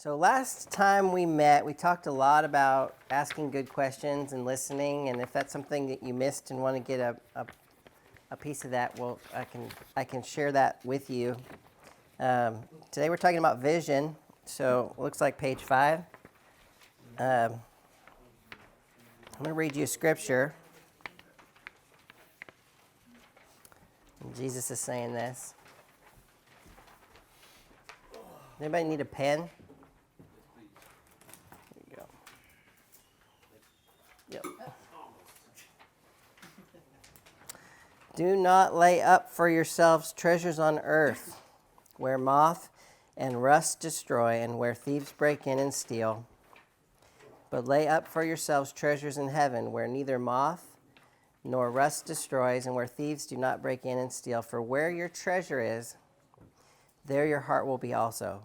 So last time we met, we talked a lot about asking good questions and listening. And if that's something that you missed and want to get a piece of that, well, I can share that with you. Today we're talking about vision. So it looks like page 5. I'm going to read you a scripture. And Jesus is saying this. Anybody need a pen? Yep. Do not lay up for yourselves treasures on earth, where moth and rust destroy, and where thieves break in and steal. But lay up for yourselves treasures in heaven, where neither moth nor rust destroys, and where thieves do not break in and steal. For where your treasure is, there your heart will be also.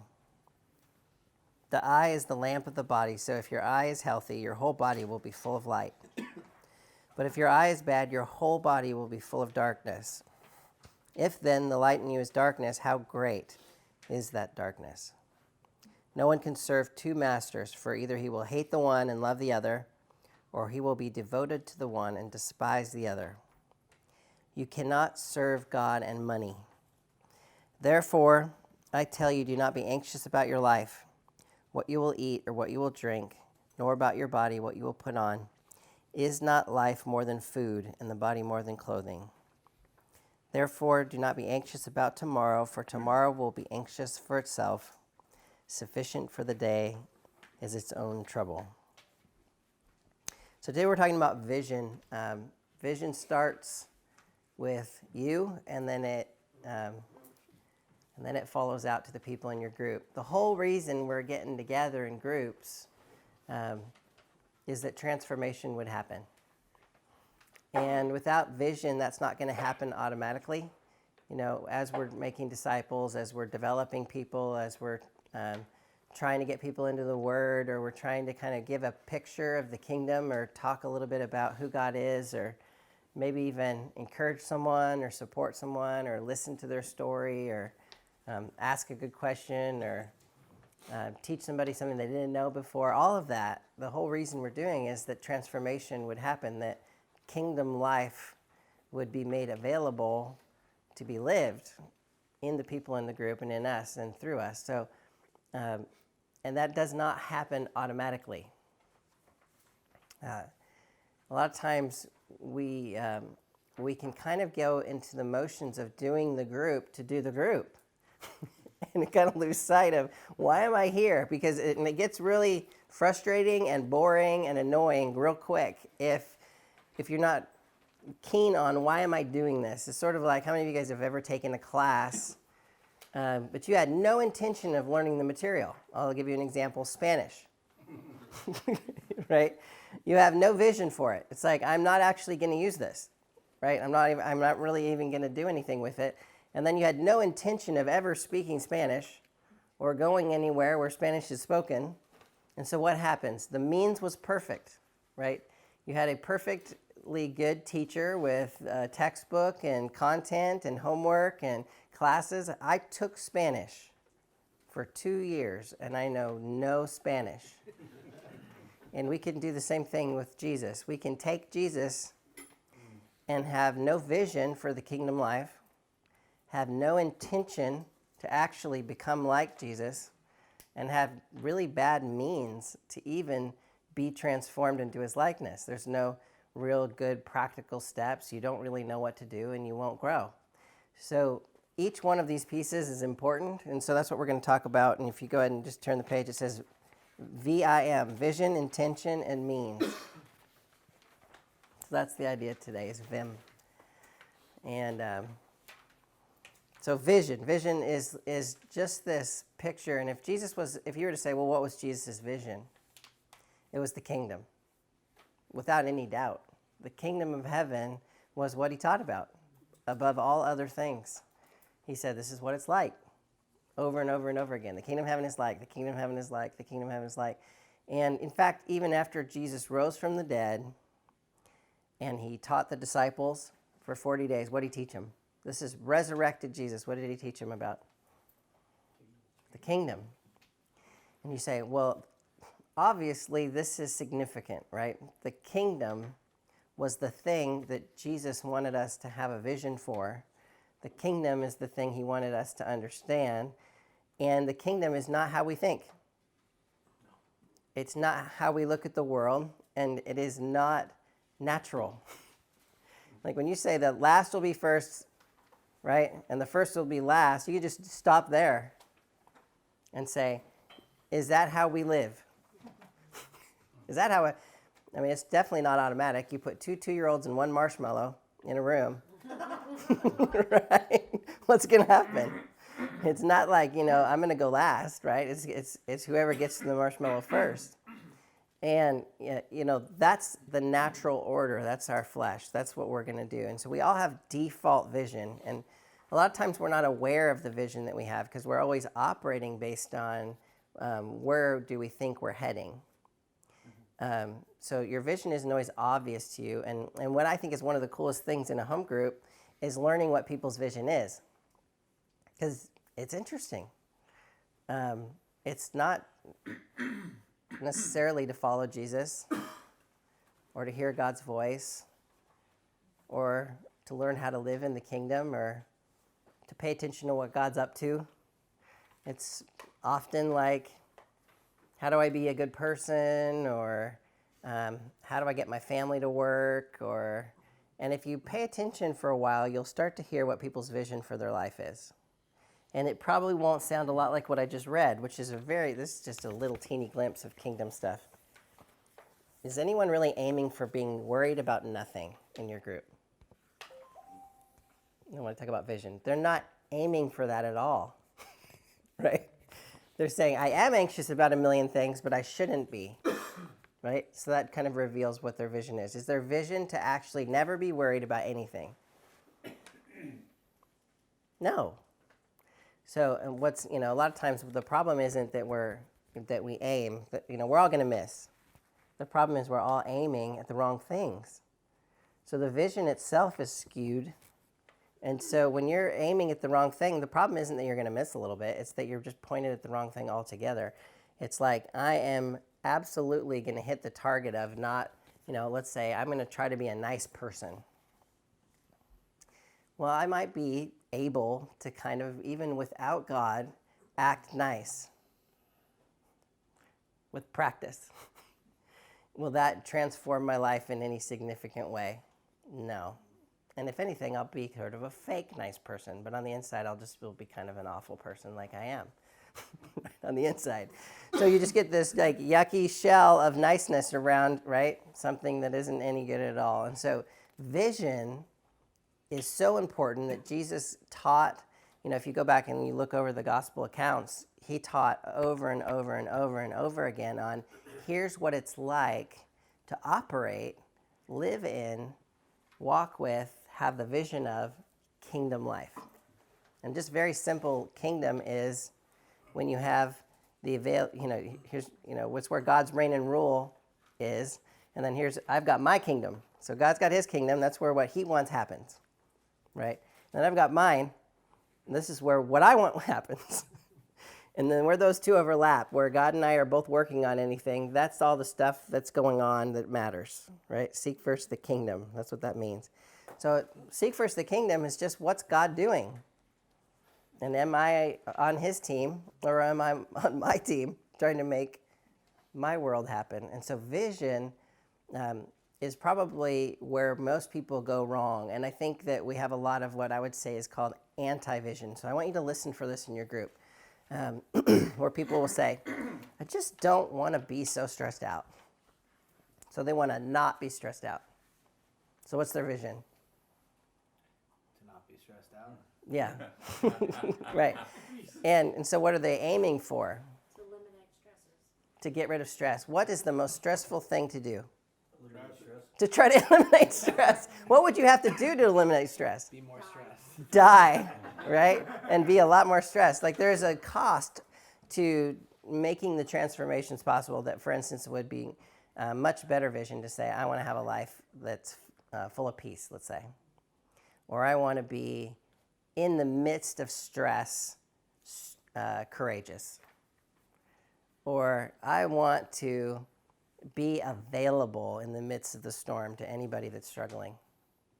The eye is the lamp of the body, so if your eye is healthy, your whole body will be full of light. But if your eye is bad, your whole body will be full of darkness. If then the light in you is darkness, how great is that darkness? No one can serve two masters, for either he will hate the one and love the other, or he will be devoted to the one and despise the other. You cannot serve God and money. Therefore, I tell you, do not be anxious about your life, what you will eat or what you will drink, nor about your body, what you will put on. Is not life more than food, and the body more than clothing? Therefore, do not be anxious about tomorrow, for tomorrow will be anxious for itself. Sufficient for the day is its own trouble. So today we're talking about vision. Vision starts with you, and then it follows out to the people in your group. The whole reason we're getting together in groups is that transformation would happen. And without vision, that's not going to happen automatically. You know, as we're making disciples, as we're developing people, as we're trying to get people into the Word, or we're trying to kind of give a picture of the kingdom, or talk a little bit about who God is, or maybe even encourage someone, or support someone, or listen to their story, or ask a good question, or teach somebody something they didn't know before. All of that, the whole reason we're doing is that transformation would happen, that kingdom life would be made available to be lived in the people in the group and in us and through us. So, and that does not happen automatically. A lot of times we can kind of go into the motions of doing the group to do the group. And kind of lose sight of, why am I here? Because it gets really frustrating and boring and annoying real quick if you're not keen on, why am I doing this? It's sort of like, how many of you guys have ever taken a class, but you had no intention of learning the material? I'll give you an example, Spanish. Right? You have no vision for it. It's like, I'm not actually going to use this, right? I'm not really even going to do anything with it. And then you had no intention of ever speaking Spanish or going anywhere where Spanish is spoken. And so what happens? The means was perfect, right? You had a perfectly good teacher with a textbook and content and homework and classes. I took Spanish for 2 years, and I know no Spanish. And we can do the same thing with Jesus. We can take Jesus and have no vision for the kingdom life, have no intention to actually become like Jesus, and have really bad means to even be transformed into his likeness. There's no real good practical steps. You don't really know what to do, and you won't grow. So each one of these pieces is important, and so that's what we're going to talk about. And if you go ahead and just turn the page, it says VIM, vision, intention, and means. So that's the idea today, is VIM. And so vision is just this picture. And if you were to say, well, what was Jesus' vision? It was the kingdom, without any doubt. The kingdom of heaven was what he taught about, above all other things. He said, this is what it's like, over and over and over again. The kingdom of heaven is like, the kingdom of heaven is like, the kingdom of heaven is like. And in fact, even after Jesus rose from the dead, and he taught the disciples for 40 days, what did he teach them? This is resurrected Jesus. What did he teach them about? The kingdom. And you say, well, obviously this is significant, right? The kingdom was the thing that Jesus wanted us to have a vision for. The kingdom is the thing he wanted us to understand. And the kingdom is not how we think. It's not how we look at the world, and it is not natural. Like when you say the last will be first, right, and the first will be last, you can just stop there and say, is that how we live? Is that how I mean, it's definitely not automatic. You put two 2-year-olds and one marshmallow in a room, right? What's going to happen? It's not like, I'm going to go last, right? It's whoever gets to the marshmallow first. And, that's the natural order. That's our flesh. That's what we're going to do. And so we all have default vision. And a lot of times we're not aware of the vision that we have because we're always operating based on where do we think we're heading. So your vision isn't always obvious to you. And what I think is one of the coolest things in a home group is learning what people's vision is. Because it's interesting. It's not necessarily to follow Jesus or to hear God's voice or to learn how to live in the kingdom or to pay attention to what God's up to. It's often like, how do I be a good person? Or how do I get my family to work? And if you pay attention for a while, you'll start to hear what people's vision for their life is. And it probably won't sound a lot like what I just read, which is this is just a little teeny glimpse of kingdom stuff. Is anyone really aiming for being worried about nothing in your group? I want to talk about vision. They're not aiming for that at all, right? They're saying, I am anxious about a million things, but I shouldn't be, right? So that kind of reveals what their vision is. Is their vision to actually never be worried about anything? No. So, and what's, a lot of times the problem isn't that we aim, that, we're all going to miss. The problem is we're all aiming at the wrong things. So the vision itself is skewed. And so when you're aiming at the wrong thing, the problem isn't that you're going to miss a little bit. It's that you're just pointed at the wrong thing altogether. It's like, I am absolutely going to hit the target of not, let's say I'm going to try to be a nice person. Well, I might be able to kind of, even without God, act nice with practice. Will that transform my life in any significant way? No. And if anything, I'll be sort of a fake nice person, but on the inside, will be kind of an awful person like I am on the inside. So you just get this like yucky shell of niceness around, right? Something that isn't any good at all. And so vision is so important that Jesus taught, if you go back and you look over the gospel accounts, he taught over and over and over and over again on here's what it's like to operate, live in, walk with, have the vision of kingdom life. And just very simple, kingdom is when you have here's, what's where God's reign and rule is. And then I've got my kingdom. So God's got his kingdom. That's where what he wants happens, right? And then I've got mine. And this is where what I want happens. And then where those two overlap, where God and I are both working on anything, that's all the stuff that's going on that matters, right? Seek first the kingdom. That's what that means. So seek first the kingdom is just what's God doing? And am I on his team or am I on my team trying to make my world happen? And so vision is probably where most people go wrong. And I think that we have a lot of what I would say is called anti-vision. So I want you to listen for this in your group. Where people will say, I just don't want to be so stressed out. So they want to not be stressed out. So what's their vision? To not be stressed out. Yeah, right. And so what are they aiming for? To eliminate stresses. To get rid of stress. What is the most stressful thing to do? Eliminate stress. To try to eliminate stress. What would you have to do to eliminate stress? Be more stressed. Die, right? And be a lot more stressed. Like there's a cost to making the transformations possible that, for instance, would be much better vision to say, I want to have a life that's full of peace, let's say. Or I want to be, in the midst of stress, courageous. Or I want to be available in the midst of the storm to anybody that's struggling.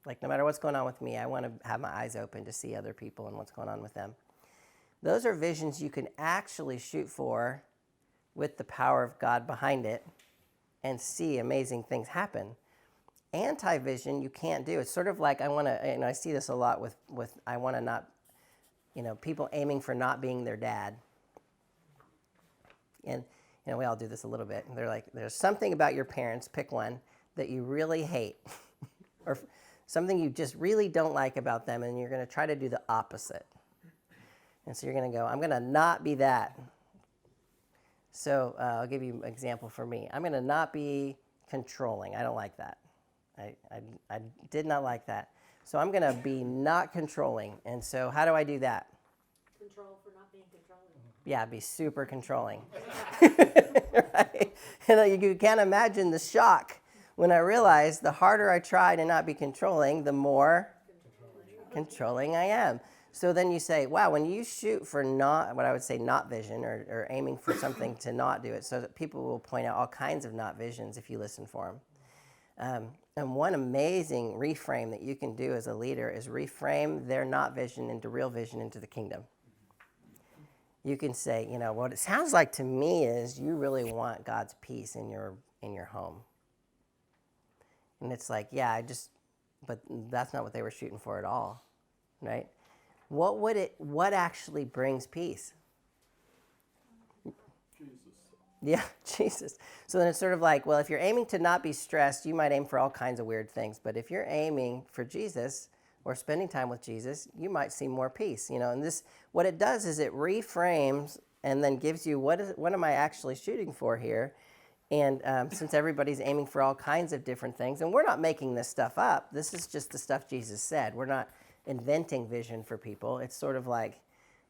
Like, no matter what's going on with me, I want to have my eyes open to see other people and what's going on with them. Those are visions you can actually shoot for with the power of God behind it and see amazing things happen. Anti-vision you can't do. It's sort of like I see this a lot with I want to not, people aiming for not being their dad. And we all do this a little bit. They're like, there's something about your parents, pick one, that you really hate, or something you just really don't like about them, and you're going to try to do the opposite. And so you're going to go, I'm going to not be that. So I'll give you an example for me. I'm going to not be controlling. I don't like that. I did not like that. So I'm going to be not controlling. And so how do I do that? Control for not being controlling. Yeah, be super controlling. Right? And you can't imagine the shock when I realized the harder I try to not be controlling, the more controlling I am. So then you say, wow, when you shoot for not, what I would say not vision, or aiming for something to not do it, so that people will point out all kinds of not visions if you listen for them. And one amazing reframe that you can do as a leader is reframe their not vision into real vision into the kingdom. You can say, what it sounds like to me is you really want God's peace in your home. And it's like, but that's not what they were shooting for at all, right? What actually brings peace? Jesus. Yeah, Jesus. So then it's sort of like, well, if you're aiming to not be stressed, you might aim for all kinds of weird things. But if you're aiming for Jesus or spending time with Jesus, you might see more peace. And this, what it does is it reframes and then gives you what am I actually shooting for here? And since everybody's aiming for all kinds of different things, and we're not making this stuff up, this is just the stuff Jesus said. We're not inventing vision for people. It's sort of like,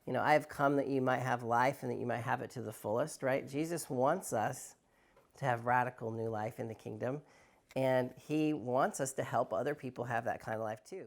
I have come that you might have life and that you might have it to the fullest, right? Jesus wants us to have radical new life in the kingdom, and he wants us to help other people have that kind of life too.